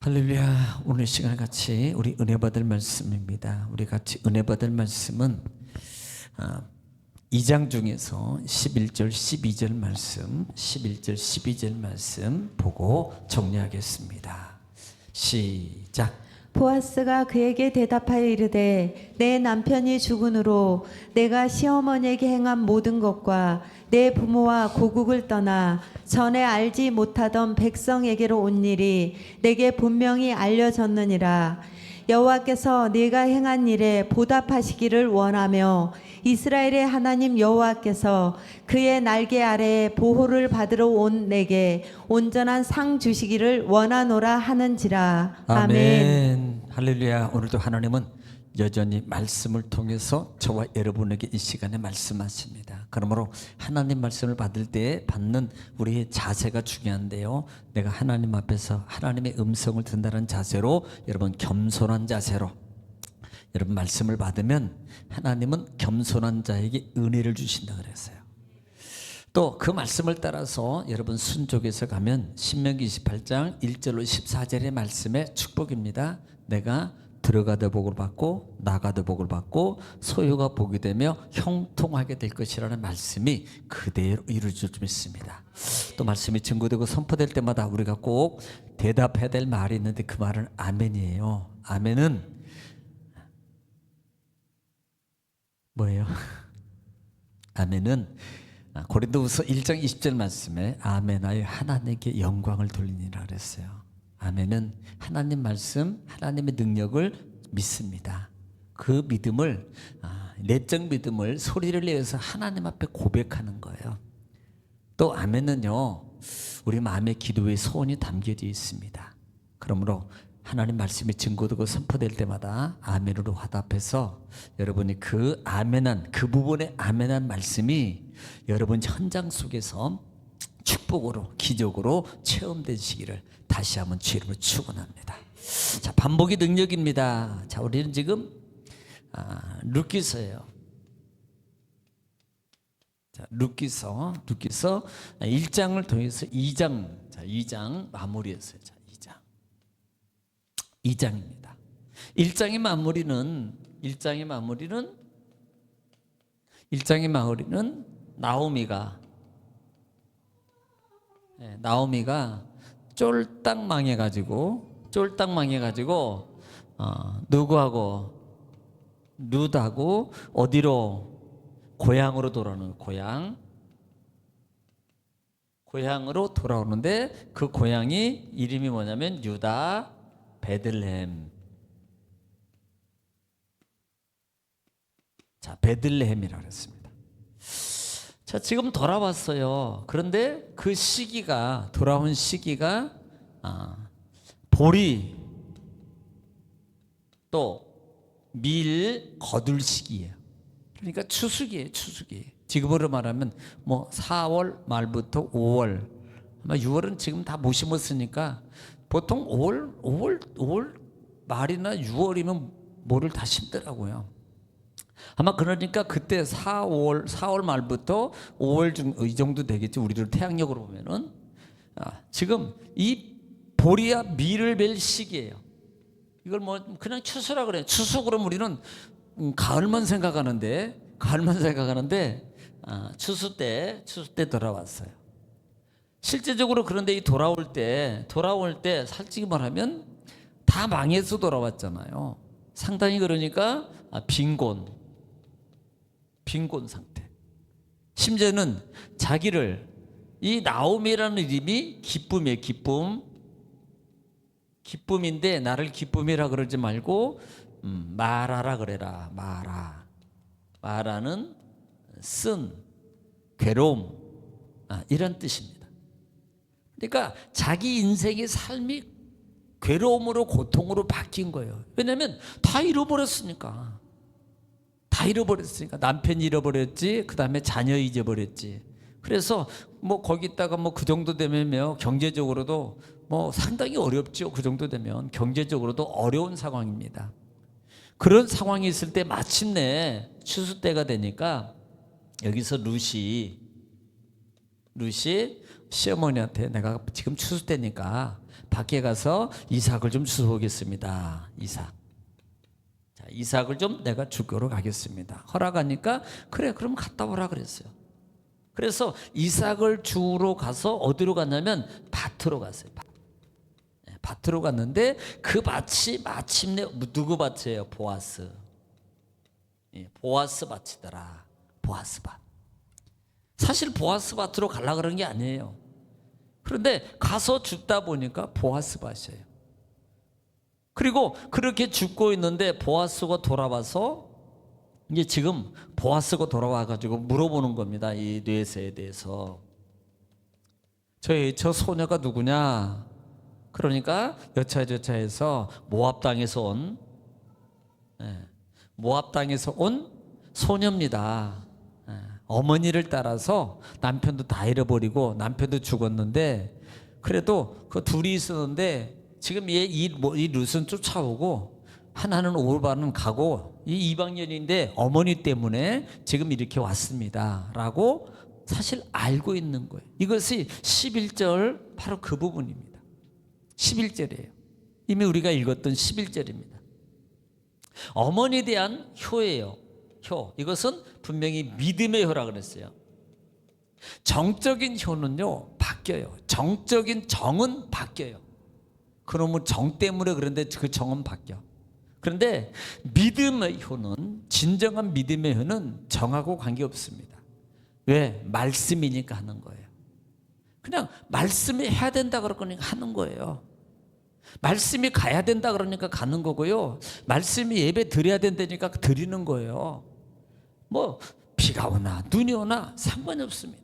할렐루야. 오늘 시간 같이 우리 은혜 받을 말씀입니다. 우리 같이 은혜 받을 말씀은 2장 중에서 11절 12절 말씀 11절 12절 말씀 보고 정리하겠습니다. 시작. 보아스가 그에게 대답하여 이르되 내 남편이 죽은 후로 내가 시어머니에게 행한 모든 것과 내 부모와 고국을 떠나 전에 알지 못하던 백성에게로 온 일이 내게 분명히 알려졌느니라. 여호와께서 네가 행한 일에 보답하시기를 원하며 이스라엘의 하나님 여호와께서 그의 날개 아래에 보호를 받으러 온 내게 온전한 상 주시기를 원하노라 하는지라. 아멘. 할렐루야. 오늘도 하나님은 여전히 말씀을 통해서 저와 여러분에게 이 시간에 말씀하십니다. 그러므로 하나님 말씀을 받을 때 받는 우리의 자세가 중요한데요, 내가 하나님 앞에서 하나님의 음성을 듣는다는 자세로, 여러분 겸손한 자세로 여러분 말씀을 받으면 하나님은 겸손한 자에게 은혜를 주신다 그랬어요. 또 그 말씀을 따라서 여러분 순종해서 가면 신명기 28장 1절로 14절의 말씀의 축복입니다. 내가 들어가다 복을 받고 나가다 복을 받고 소유가 복이 되며 형통하게 될 것이라는 말씀이 그대로 이루어질 줄 믿습니다. 또 말씀이 증거되고 선포될 때마다 우리가 꼭 대답해야 될 말이 있는데 그 말은 아멘이에요. 아멘은 뭐예요? 아멘은 고린도후서 1장 20절 말씀에 아멘하여 하나님께 영광을 돌리니라 그랬어요. 아멘은 하나님 말씀, 하나님의 능력을 믿습니다. 그 믿음을, 내적 믿음을 소리를 내어서 하나님 앞에 고백하는 거예요. 또 아멘은요, 우리 마음의 기도의 소원이 담겨져 있습니다. 그러므로 하나님 말씀이 증거되고 선포될 때마다 아멘으로 화답해서 여러분이 그 아멘한, 그 부분의 아멘한 말씀이 여러분 현장 속에서 축복으로, 기적으로 체험되시기를 다시 한번 주님으로 축원합니다. 자, 반복의 능력입니다. 자, 우리는 지금 룻기서예요. 자, 룻기서 1장을 통해서 2장, 자, 2장 마무리했어요. 자, 2장입니다. 1장의 마무리는 나오미가 쫄딱 망해가지고 누구하고 룻하고 어디로 고향으로 돌아오는 고향으로 돌아오는데 그 고향이 이름이 뭐냐면 유다 베들레헴. 자, 베들레헴이라고 했습니다. 자, 지금 돌아왔어요. 그런데 그 시기가, 돌아온 시기가 보리 또 밀 거둘 시기예요. 그러니까 추수기예요. 지금으로 말하면 뭐 4월 말부터 5월, 아마 6월은 지금 다 못 심었으니까 보통 5월 말이나 6월이면 뭐를 다 심더라고요. 아마 그러니까 그때 4월 말부터 5월 중 이 정도 되겠죠. 우리들 태양력으로 보면은 지금 이 보리와 밀을 벨 시기예요. 이걸 뭐 그냥 추수라 그래요. 추수 그러면 우리는 가을만 생각하는데 추수 때 돌아왔어요. 실제적으로 그런데 이 돌아올 때 솔직히 말하면 다 망해서 돌아왔잖아요. 상당히 그러니까 빈곤 상태. 심지어는 자기를, 이 나오미라는 이름이 기쁨이에요. 기쁨인데 나를 기쁨이라 그러지 말고 마라라 그래라. 마라는 쓴 괴로움, 이런 뜻입니다. 그러니까 자기 인생의 삶이 괴로움으로, 고통으로 바뀐 거예요. 왜냐하면 다 잃어버렸으니까. 남편 잃어버렸지, 그 다음에 자녀 잊어버렸지. 그래서 뭐 거기다가 뭐 그 정도 되면 경제적으로도 뭐 상당히 어렵죠. 그 정도 되면 경제적으로도 어려운 상황입니다. 그런 상황이 있을 때 마침내 추수 때가 되니까 여기서 룻이 시어머니한테 내가 지금 추수 때니까 밖에 가서 이삭을 좀 주워오겠습니다. 이삭. 자, 이삭을 좀 내가 주교로 가겠습니다. 허락하니까 그래 그럼 갔다 오라 그랬어요. 그래서 이삭을 주우러 가서 어디로 갔냐면 밭으로 갔어요. 밭으로 갔는데 그 밭이 마침내 누구 밭이에요? 보아스. 보아스 밭이더라. 보아스 밭. 사실 보아스 밭으로 가려고 그런 게 아니에요. 그런데 가서 줍다 보니까 보아스 밭이에요. 그리고 그렇게 줍고 있는데 보아스가 돌아와서 이제 지금 보아스가 돌아와가지고 물어보는 겁니다. 이 뇌세에 대해서. 저 소녀가 누구냐? 그러니까 여차저차해서 모압 땅에서 온 소녀입니다. 어머니를 따라서 남편도 다 잃어버리고 남편도 죽었는데 그래도 그 둘이 있었는데 지금 이 룻은 쫓아오고 하나는 오르바는 가고 이 이방인인데 어머니 때문에 지금 이렇게 왔습니다 라고 사실 알고 있는 거예요. 이것이 11절 바로 그 부분입니다. 11절이에요. 이미 우리가 읽었던 11절입니다. 어머니에 대한 효예요. 효. 이것은 분명히 믿음의 효라 그랬어요. 정적인 효는요 바뀌어요. 정적인 정은 바뀌어요. 그놈의 정 때문에 그런데 그 정은 바뀌어. 그런데 믿음의 효는, 진정한 믿음의 효는 정하고 관계없습니다. 왜? 말씀이니까 하는 거예요. 그냥 말씀이 해야 된다 그러니까 하는 거예요. 말씀이 가야 된다 그러니까 가는 거고요. 말씀이 예배 드려야 된다니까 드리는 거예요. 뭐 비가 오나 눈이 오나 상관이 없습니다.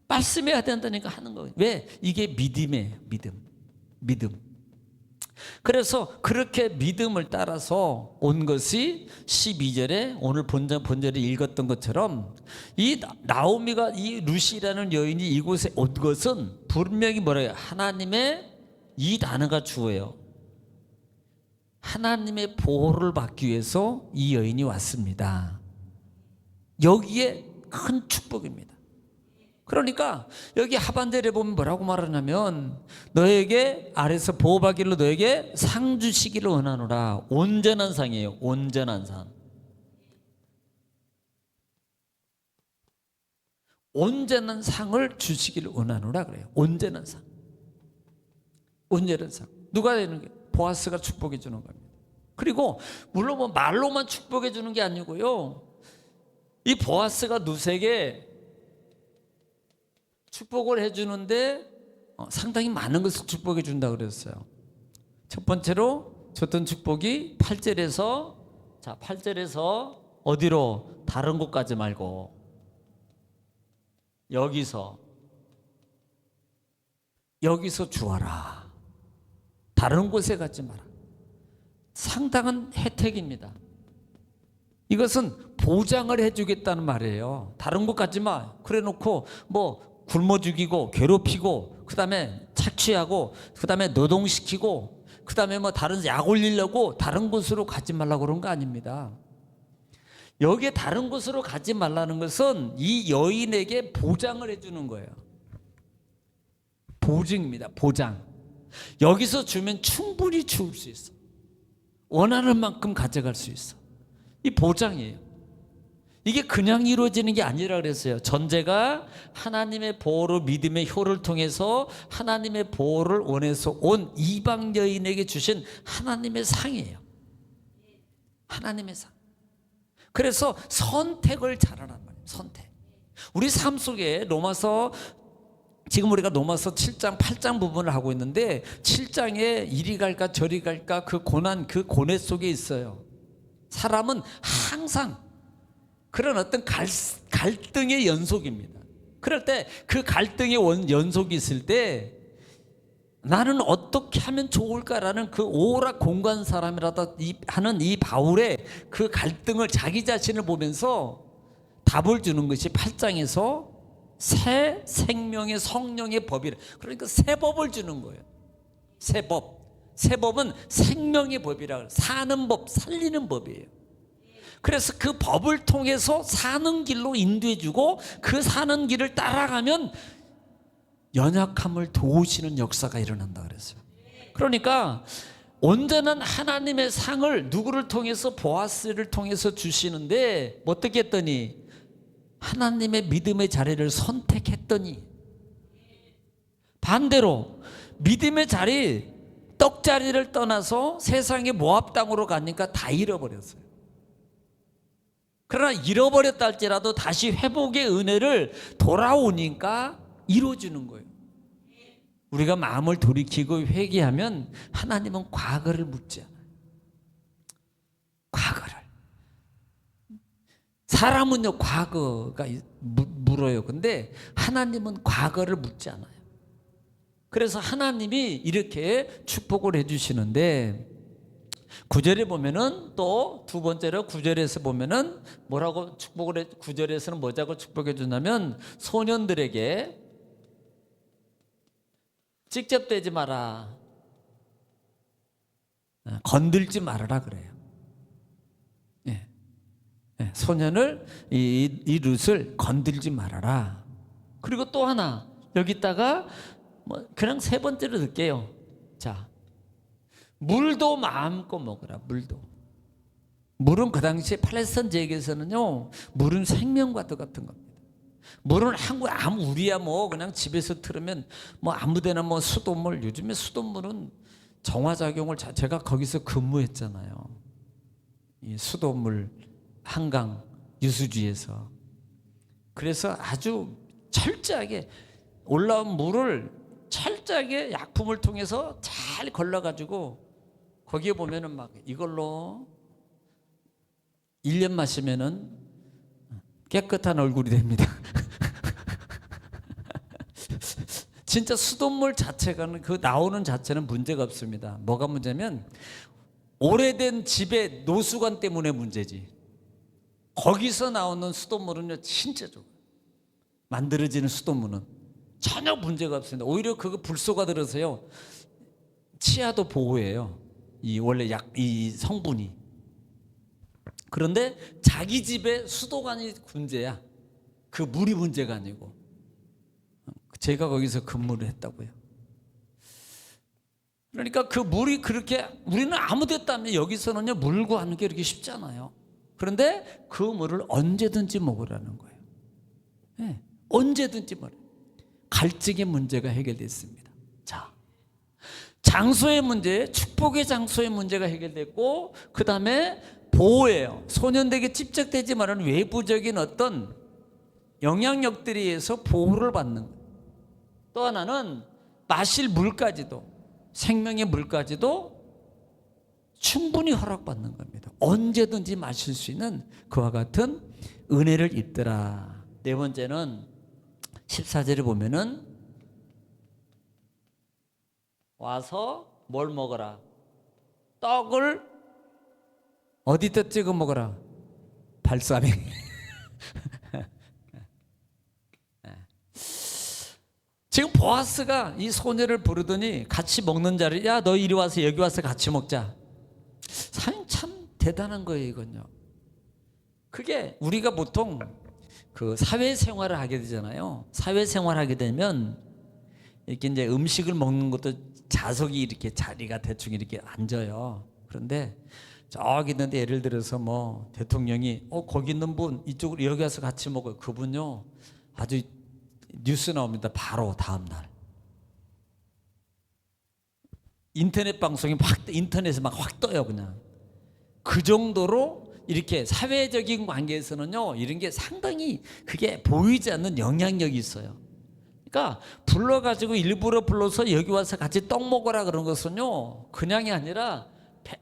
말씀해야 된다니까 하는 거예요. 왜? 이게 믿음이에요. 믿음. 그래서 그렇게 믿음을 따라서 온 것이 12절에 오늘 본절에 읽었던 것처럼 이 나오미가 이 룻이라는 여인이 이곳에 온 것은 분명히 뭐래요? 하나님의 이 단어가 주어요. 하나님의 보호를 받기 위해서 이 여인이 왔습니다. 여기에 큰 축복입니다. 그러니까 여기 하반절에 보면 뭐라고 말하냐면 너에게 아래서 보호받기로 너에게 상 주시기를 원하노라. 온전한 상이에요. 온전한 상. 온전한 상을 주시기를 원하노라 그래요. 온전한 상. 온전한 상. 누가 되는 게? 보아스가 축복해 주는 겁니다. 그리고 물론 뭐 말로만 축복해 주는 게 아니고요. 이 보아스가 룻에게 축복을 해주는데 상당히 많은 것을 축복해 준다 그랬어요. 첫 번째로 줬던 축복이 8절에서 어디로? 다른 곳 가지 말고 여기서 주어라. 다른 곳에 가지 마라. 상당한 혜택입니다. 이것은 보장을 해주겠다는 말이에요. 다른 곳 가지 마. 그래 놓고 뭐 굶어 죽이고 괴롭히고 그다음에 착취하고 그다음에 노동시키고 그다음에 뭐 다른 약 올리려고 다른 곳으로 가지 말라고 그런 거 아닙니다. 여기에 다른 곳으로 가지 말라는 것은 이 여인에게 보장을 해주는 거예요. 보증입니다. 보장. 여기서 주면 충분히 주울 수 있어. 원하는 만큼 가져갈 수 있어. 이 보장이에요. 이게 그냥 이루어지는 게 아니라 그랬어요. 전제가 하나님의 보호로 믿음의 효를 통해서 하나님의 보호를 원해서 온 이방 여인에게 주신 하나님의 상이에요. 하나님의 상. 그래서 선택을 잘하란 말이에요. 선택. 우리 삶 속에 로마서 지금 우리가 로마서 7장 8장 부분을 하고 있는데 7장에 이리 갈까 저리 갈까 그 고난 그 고뇌 속에 있어요. 사람은 항상 그런 어떤 갈등의 연속입니다. 그럴 때 그 갈등의 연속이 있을 때 나는 어떻게 하면 좋을까라는 그 오락 공간 사람이라도 하는 이 바울의 그 갈등을 자기 자신을 보면서 답을 주는 것이 8장에서 새 생명의 성령의 법이래. 그러니까 새 법을 주는 거예요. 새 법. 새 법은 생명의 법이라 사는 법, 살리는 법이에요. 그래서 그 법을 통해서 사는 길로 인도해 주고 그 사는 길을 따라가면 연약함을 도우시는 역사가 일어난다 그랬어요. 그러니까 온전한 하나님의 상을 누구를 통해서, 보아스를 통해서 주시는데 어떻게 했더니 하나님의 믿음의 자리를 선택했더니, 반대로 믿음의 자리, 떡자리를 떠나서 세상의 모압 땅으로 가니까 다 잃어버렸어요. 그러나 잃어버렸다 할지라도 다시 회복의 은혜를 돌아오니까 이루어지는 거예요. 우리가 마음을 돌이키고 회개하면 하나님은 과거를 묻지 않아요. 과거를. 사람은요 과거가 물어요. 근데 하나님은 과거를 묻지 않아요. 그래서 하나님이 이렇게 축복을 해주시는데, 9절에 보면은 또 두 번째로 9절에서 보면은 뭐라고 축복을 해, 9절에서는 뭐라고 축복해 주냐면 소년들에게 직접 대지 마라, 건들지 말아라 그래요. 예. 예. 소년을 이 룻을 건들지 말아라. 그리고 또 하나 여기다가 뭐 그냥 세 번째로 넣을게요. 자, 물도 마음껏 먹으라. 물은 그 당시에 팔레스타인 지역에서는요, 물은 생명과 똑같은 겁니다. 물은 한국 우리야 뭐 그냥 집에서 틀으면 뭐 아무데나 뭐 수돗물, 요즘에 수돗물은 정화작용을, 제가 거기서 근무했잖아요. 이 수돗물 한강 유수지에서. 그래서 아주 철저하게 올라온 물을 철저하게 약품을 통해서 잘 걸러가지고 거기에 보면은 막 이걸로 1년 마시면은 깨끗한 얼굴이 됩니다. 진짜 수돗물 자체가 그 나오는 자체는 문제가 없습니다. 뭐가 문제면 오래된 집의 노수관 때문에 문제지. 거기서 나오는 수돗물은요 진짜 좋아요. 만들어지는 수돗물은 전혀 문제가 없습니다. 오히려 그거 불소가 들어서요 치아도 보호해요. 이 원래 이 성분이. 그런데 자기 집에 수도관이 문제야. 그 물이 문제가 아니고. 제가 거기서 근무를 했다고요. 그러니까 그 물이 그렇게, 우리는 아무 데도 없는데 여기서는요 물 구하는 게 이렇게 쉽지 않아요. 그런데 그 물을 언제든지 먹으라는 거예요. 네, 언제든지 먹으라. 갈증의 문제가 해결됐습니다. 자, 장소의 문제, 축복의 장소의 문제가 해결됐고, 그 다음에 보호예요. 소년들에게 집적되지 말은 외부적인 어떤 영향력들에 의해서 보호를 받는 거예요. 또 하나는 마실 물까지도, 생명의 물까지도 충분히 허락받는 겁니다. 언제든지 마실 수 있는 그와 같은 은혜를 입더라. 네 번째는 14절에 보면은 와서 뭘 먹어라? 떡을 어디다 찍어 먹어라? 발사믹. 지금 보아스가 이 소녀를 부르더니 같이 먹는 자리, 야 너 이리 와서 여기 와서 같이 먹자. 참 대단한 거예요 이건요. 그게 우리가 보통 그 사회생활을 하게 되잖아요. 사회생활 하게 되면 이렇게 이제 음식을 먹는 것도 좌석이 이렇게 자리가 대충 이렇게 앉아요. 그런데 저기 있는데 예를 들어서 뭐 대통령이 거기 있는 분 이쪽으로 여기 와서 같이 먹어요. 그분요 아주 뉴스 나옵니다. 바로 다음 날 인터넷 방송이 인터넷에 막 확 떠요. 그냥 그 정도로 이렇게 사회적인 관계에서는요 이런 게 상당히 그게 보이지 않는 영향력이 있어요. 그러니까 불러가지고 일부러 불러서 여기 와서 같이 떡 먹어라 그런 것은요 그냥이 아니라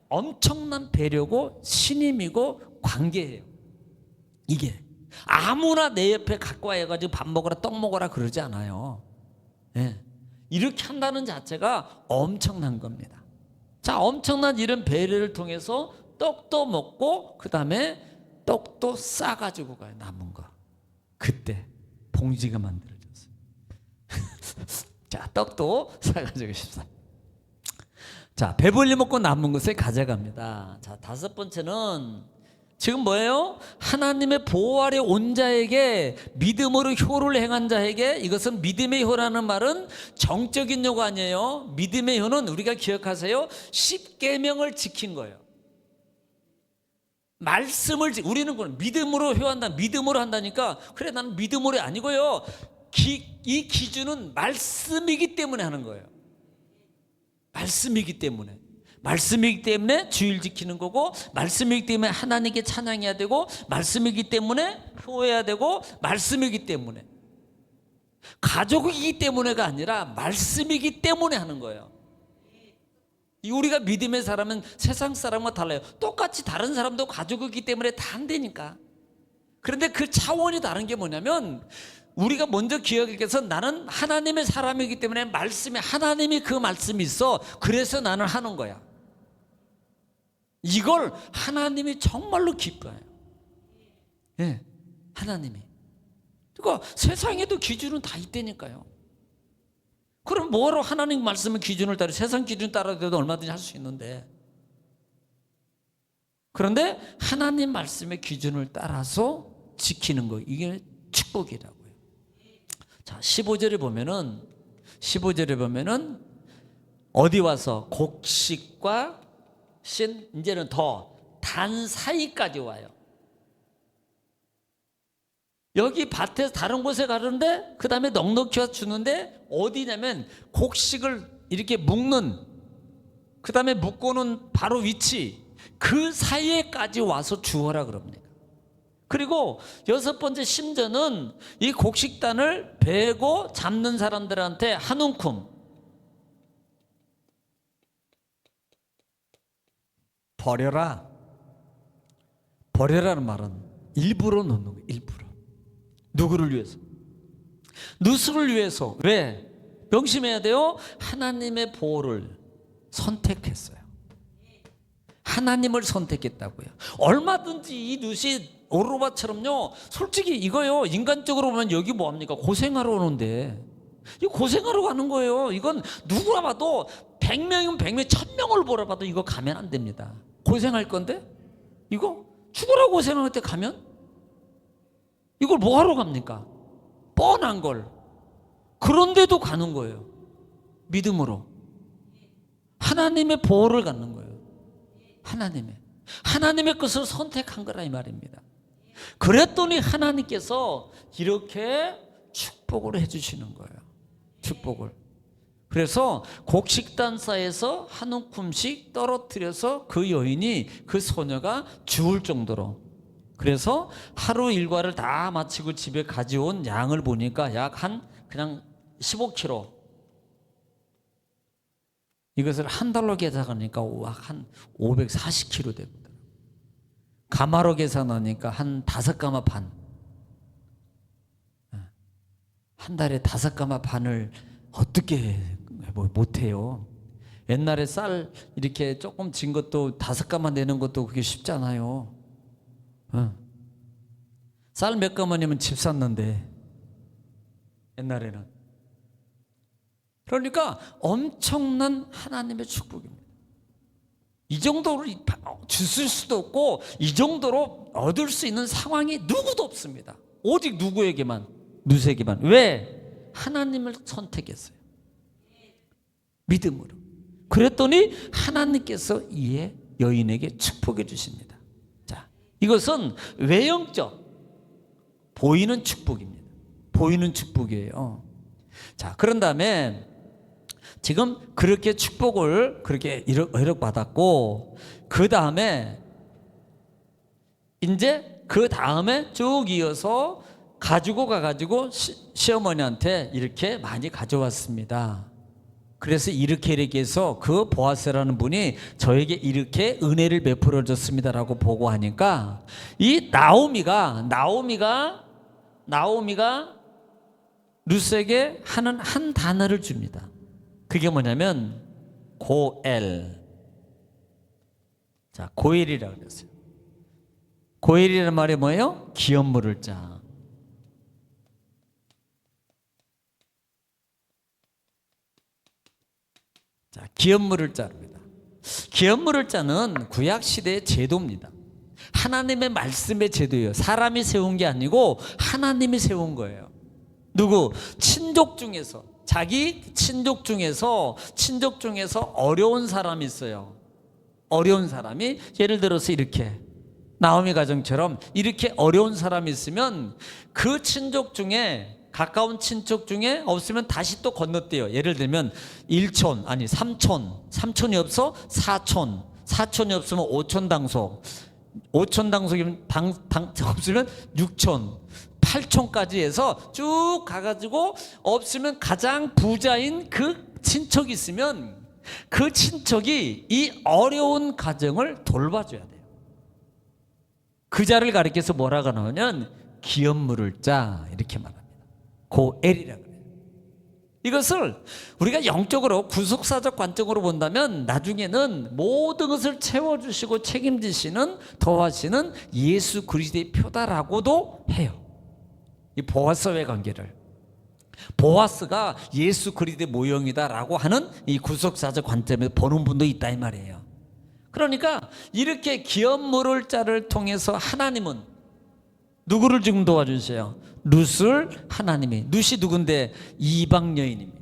엄청난 배려고 신임이고 관계예요. 이게 아무나 내 옆에 갖고 와가지고 밥 먹어라 떡 먹어라 그러지 않아요. 예. 이렇게 한다는 자체가 엄청난 겁니다. 자, 엄청난 이런 배려를 통해서 떡도 먹고 그 다음에 떡도 싸가지고 가요. 남은 거. 그때 봉지가 만들어졌어요. 자, 떡도 싸가지고 싶어요. 자, 배불리 먹고 남은 것을 가져갑니다. 자, 다섯 번째는 지금 뭐예요? 하나님의 보호 아래 온 자에게 믿음으로 효를 행한 자에게, 이것은 믿음의 효라는 말은 정적인 효가 아니에요. 믿음의 효는 우리가 기억하세요. 십계명을 지킨 거예요. 말씀을 우리는 믿음으로 효한다, 믿음으로 한다니까, 그래 나는 믿음으로 아니고요. 이 기준은 말씀이기 때문에 하는 거예요. 말씀이기 때문에. 말씀이기 때문에 주일 지키는 거고, 말씀이기 때문에 하나님께 찬양해야 되고, 말씀이기 때문에 효해야 되고, 말씀이기 때문에, 가족이기 때문에가 아니라 말씀이기 때문에 하는 거예요. 우리가 믿음의 사람은 세상 사람과 달라요. 똑같이 다른 사람도 가족이기 때문에 다 안 되니까. 그런데 그 차원이 다른 게 뭐냐면, 우리가 먼저 기억해서 나는 하나님의 사람이기 때문에 말씀에 하나님이 그 말씀이 있어. 그래서 나는 하는 거야. 이걸 하나님이 정말로 기뻐해요. 예, 하나님이. 그러니까 세상에도 기준은 다 있다니까요. 그럼 뭐하러 하나님 말씀의 기준을 따라, 세상 기준 따라도 얼마든지 할 수 있는데. 그런데 하나님 말씀의 기준을 따라서 지키는 거, 이게 축복이라고요. 자, 15절에 보면은 어디 와서 곡식과 신, 이제는 더 단 사이까지 와요. 여기 밭에서 다른 곳에 가는데 그 다음에 넉넉히 와서 주는데, 어디냐면 곡식을 이렇게 묶는, 그 다음에 묶고는 바로 위치, 그 사이에까지 와서 주어라 그럽니다. 그리고 6번째 심전은 이 곡식단을 베고 잡는 사람들한테 한 움큼 버려라는 말은 일부러 넣는 거예요. 일부러. 누구를 위해서? 누수를 위해서. 왜? 명심해야 돼요. 하나님의 보호를 선택했어요. 하나님을 선택했다고요. 얼마든지 이 누시 오르바처럼요, 솔직히 이거요, 인간적으로 보면 여기 뭐합니까? 고생하러 오는데, 이거 고생하러 가는 거예요. 이건 누구나 봐도 100명이면 100명, 1000명을 보러 봐도 이거 가면 안 됩니다. 고생할 건데? 이거 죽으라고 고생할 때 가면? 이걸 뭐 하러 갑니까? 뻔한 걸. 그런데도 가는 거예요. 믿음으로. 하나님의 보호를 갖는 거예요. 하나님의 것을 선택한 거라 이 말입니다. 그랬더니 하나님께서 이렇게 축복을 해주시는 거예요. 축복을. 그래서 곡식단사에서 한 움큼씩 떨어뜨려서 그 여인이, 그 소녀가 죽을 정도로. 그래서 하루 일과를 다 마치고 집에 가져온 양을 보니까 약 그냥 15kg. 이것을 한 달로 계산하니까 한 540kg 됩니다. 가마로 계산하니까 한 5가마 반. 한 달에 5가마 반을 어떻게 못해요? 옛날에 쌀 이렇게 조금 진 것도 5가마 내는 것도 그게 쉽잖아요. 쌀 몇 가마니면 집 샀는데, 옛날에는. 그러니까 엄청난 하나님의 축복입니다. 이 정도로 주실 수도 없고, 이 정도로 얻을 수 있는 상황이 누구도 없습니다. 오직 누구에게만? 누수에게만. 왜? 하나님을 선택했어요. 믿음으로. 그랬더니 하나님께서 이 여인에게 축복해 주십니다. 자, 이것은 외형적 보이는 축복입니다. 보이는 축복이에요. 자, 그런 다음에 지금 그렇게 축복을 그렇게 허락받았고, 그 다음에 이제 그 다음에 쭉 이어서 가지고 가가지고 시어머니한테 이렇게 많이 가져왔습니다. 그래서 이렇게 해서 그 보아스라는 분이 저에게 이렇게 은혜를 베풀어 줬습니다라고 보고하니까, 이 나오미가 루스에게 하는 한 단어를 줍니다. 그게 뭐냐면 고엘. 자, 고엘이라고 그랬어요. 고엘이라는 말이 뭐예요? 기업 물을 자. 자, 기업 물을 자입니다. 기업 물을 자는 구약 시대의 제도입니다. 하나님의 말씀의 제도예요. 사람이 세운 게 아니고 하나님이 세운 거예요. 누구? 친족 중에서, 자기 친족 중에서 어려운 사람이 있어요. 어려운 사람이, 예를 들어서 이렇게 나오미 가정처럼 이렇게 어려운 사람이 있으면 그 친족 중에, 가까운 친척 중에 없으면 다시 또 건너뛰어요. 예를 들면 1촌, 아니 3촌이 없어 4촌이 없으면 5촌 당속, 5촌 당속이면 없으면 6촌, 8촌까지 해서 쭉 가가지고 없으면 가장 부자인 그 친척이 있으면 그 친척이 이 어려운 가정을 돌봐줘야 돼요. 그 자를 가리켜서 뭐라고 하냐면 기업 물을 자, 이렇게 말합니다. 고엘이라고 그래요. 이것을 우리가 영적으로 구속사적 관점으로 본다면 나중에는 모든 것을 채워주시고 책임지시는, 더하시는 예수 그리스도의 표다라고도 해요. 이 보아스와의 관계를, 보아스가 예수 그리스도의 모형이다라고 하는 이 구속사적 관점에서 보는 분도 있다 이 말이에요. 그러니까 이렇게 기업 물을 자를 통해서 하나님은 누구를 지금 도와주세요? 룻을 하나님이, 룻이 누군데? 이방 여인입니다.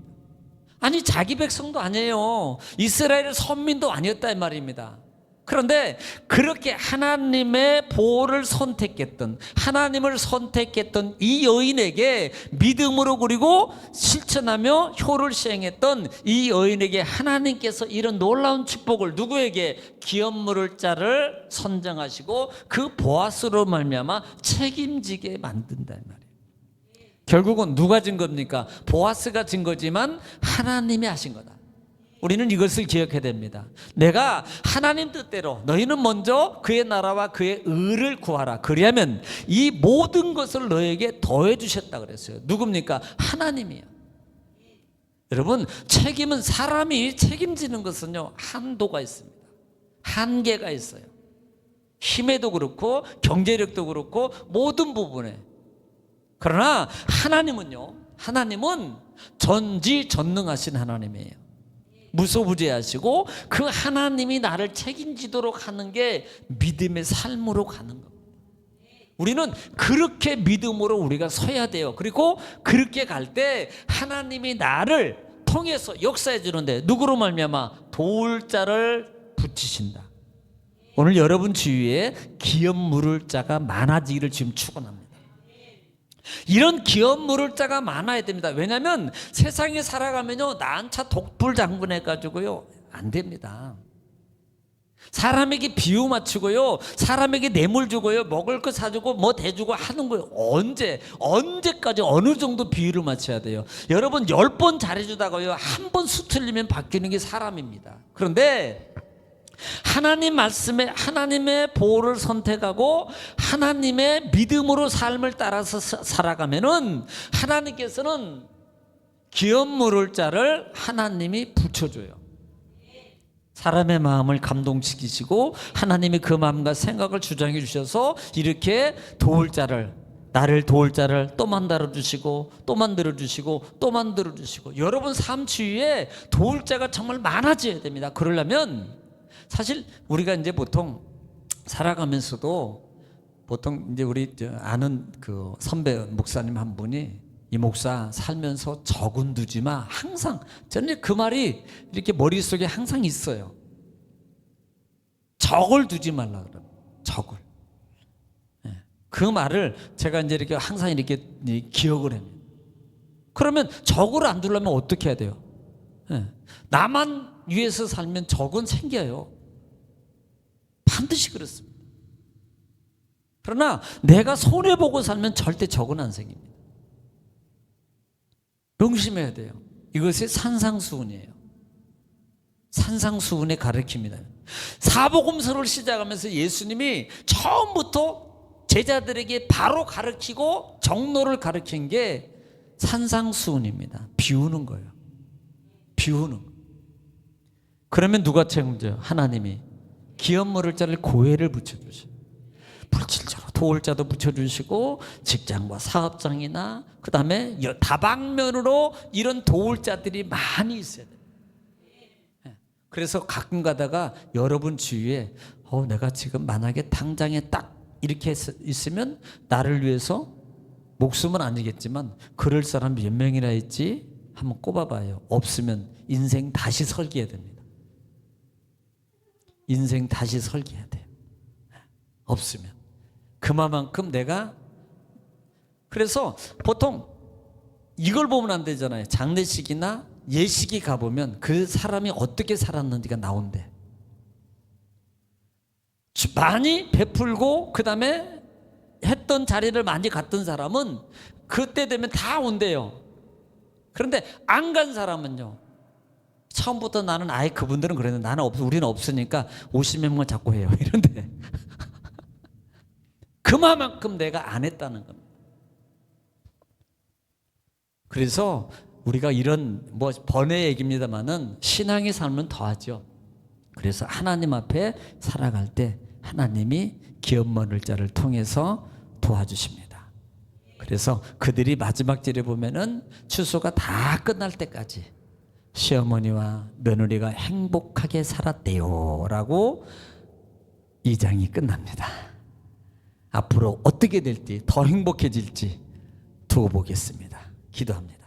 아니 자기 백성도 아니에요. 이스라엘의 선민도 아니었다 이 말입니다. 그런데 그렇게 하나님의 보호를 선택했던, 하나님을 선택했던 이 여인에게 믿음으로 그리고 실천하며 효를 시행했던 이 여인에게 하나님께서 이런 놀라운 축복을, 누구에게? 기업 물을 자를 선정하시고 그 보아스로 말미암아 책임지게 만든다 이 말이에요. 결국은 누가 진 겁니까? 보아스가 진 거지만 하나님이 하신 거다. 우리는 이것을 기억해야 됩니다. 내가 하나님 뜻대로, 너희는 먼저 그의 나라와 그의 의를 구하라. 그리하면 이 모든 것을 너에게 더해 주셨다 그랬어요. 누굽니까? 하나님이요. 여러분, 책임은, 사람이 책임지는 것은요 한도가 있습니다. 한계가 있어요. 힘에도 그렇고 경제력도 그렇고 모든 부분에. 그러나 하나님은요, 하나님은 전지전능하신 하나님이에요. 무소부재하시고 그 하나님이 나를 책임지도록 하는 게 믿음의 삶으로 가는 겁니다. 우리는 그렇게 믿음으로 우리가 서야 돼요. 그리고 그렇게 갈 때 하나님이 나를 통해서 역사해 주는데 누구로 말미암아? 도울 자를 붙이신다. 오늘 여러분 주위에 기업 물을 자가 많아지기를 지금 축원합니다. 이런 기업 물을 자가 많아야 됩니다. 왜냐하면 세상에 살아가면요 난차 독불 장군해가지고요 안 됩니다. 사람에게 비유 맞추고요, 사람에게 뇌물 주고요, 먹을 거 사주고 뭐 대주고 하는 거예요. 언제까지 어느 정도 비유를 맞춰야 돼요? 여러분 10번 잘해주다가요 한 번 수틀리면 바뀌는 게 사람입니다. 그런데 하나님 말씀에, 하나님의 보호를 선택하고 하나님의 믿음으로 삶을 따라서 살아가면은 하나님께서는 기업 물을 자를 하나님이 붙여줘요. 사람의 마음을 감동시키시고 하나님이 그 마음과 생각을 주장해 주셔서 이렇게 도울 자를, 나를 도울 자를 또 만들어 주시고 또 만들어 주시고 또 만들어 주시고, 여러분 삶 주위에 도울 자가 정말 많아져야 됩니다. 그러려면 사실 우리가 이제 보통 살아가면서도 보통 이제 우리 아는 그 선배 목사님 한 분이, 이 목사 살면서 적은 두지 마. 항상 저는 그 말이 이렇게 머릿속에 항상 있어요. 적을 두지 말라 그러면 적을. 그 말을 제가 이제 이렇게 항상 이렇게 기억을 합니다. 그러면 적을 안 두려면 어떻게 해야 돼요? 나만 위해서 살면 적은 생겨요. 반드시 그렇습니다. 그러나 내가 손해보고 살면 절대 적은 안 생깁니다. 명심해야 돼요. 이것이 산상수훈이에요. 산상수훈의 가르침입니다. 사복음서를 시작하면서 예수님이 처음부터 제자들에게 바로 가르치고 정로를 가르친 게 산상수훈입니다. 비우는 거예요. 비우는 거. 그러면 누가 책임져요? 하나님이. 기업 물을 자를 고해를 붙여주셔요. 불칠자로 도울 자도 붙여주시고, 직장과 사업장이나 그 다음에 다방면으로 이런 도울 자들이 많이 있어야 돼요. 그래서 가끔 가다가 여러분 주위에 내가 지금 만약에 당장에 딱 이렇게 있으면 나를 위해서 목숨은 아니겠지만 그럴 사람 몇 명이나 있지? 한번 꼽아봐요. 없으면 인생 다시 설계해야 됩니다. 인생 다시 설계해야 돼요. 없으면. 그만큼 내가, 그래서 보통 이걸 보면 안 되잖아요. 장례식이나 예식이 가보면 그 사람이 어떻게 살았는지가 나온대. 많이 베풀고 그 다음에 했던 자리를 많이 갔던 사람은 그때 되면 다 온대요. 그런데 안 간 사람은요, 처음부터 나는 아예 그분들은 그랬는데 나는 우리는 없으니까 50명만 자꾸 해요 이런데 그만큼 내가 안 했다는 겁니다. 그래서 우리가 이런 뭐 번외 얘기입니다만은 신앙의 삶은 더하죠. 그래서 하나님 앞에 살아갈 때 하나님이 기업머늘 자를 통해서 도와주십니다. 그래서 그들이 마지막 절에 보면은 추수가 다 끝날 때까지 시어머니와 며느리가 행복하게 살았대요 라고 2장이 끝납니다. 앞으로 어떻게 될지 더 행복해질지 두고 보겠습니다. 기도합니다.